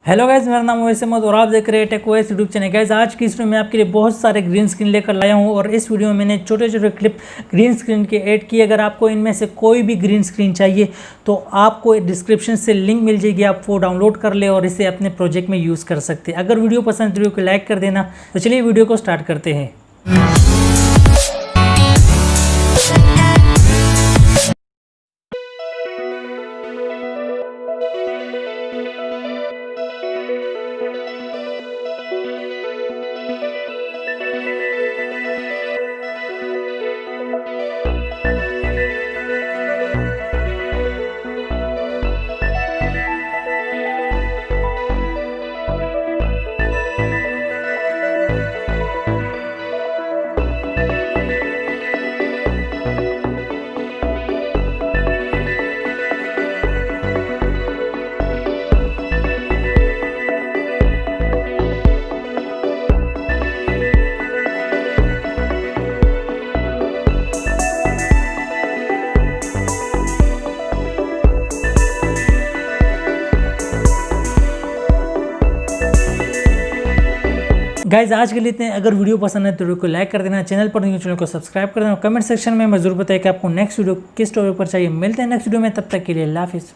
Hello guys, मेरा नाम Owais और आप देख रहे हैं tech OS YouTube channel. Guys, आज की इस वीडियो में आपके लिए बहुत सारे ग्रीन स्क्रीन लेकर लाया हूं और इस वीडियो में मैंने छोटे छोटे क्लिप ग्रीन स्क्रीन के ऐड किए। अगर आपको इनमें से कोई भी ग्रीन स्क्रीन चाहिए तो आपको डिस्क्रिप्शन से लिंक मिल जाएगी, आप वो डाउनलोड कर ले और इसे अपने प्रोजेक्ट में यूज़ कर सकते हैं। अगर वीडियो पसंद है तो वीडियो को लाइक कर देना। तो चलिए वीडियो को स्टार्ट करते हैं। गाइज, आज के लिए इतने। अगर वीडियो पसंद है तो वीडियो को लाइक कर देना, चैनल पर नहीं चैनल को सब्सक्राइब कर देना। कमेंट सेक्शन में मैं जरूर बताइए कि आपको नेक्स्ट वीडियो किस टॉपिक पर चाहिए। मिलते हैं नेक्स्ट वीडियो में, तब तक के लिए अल्लाह हाफिज़।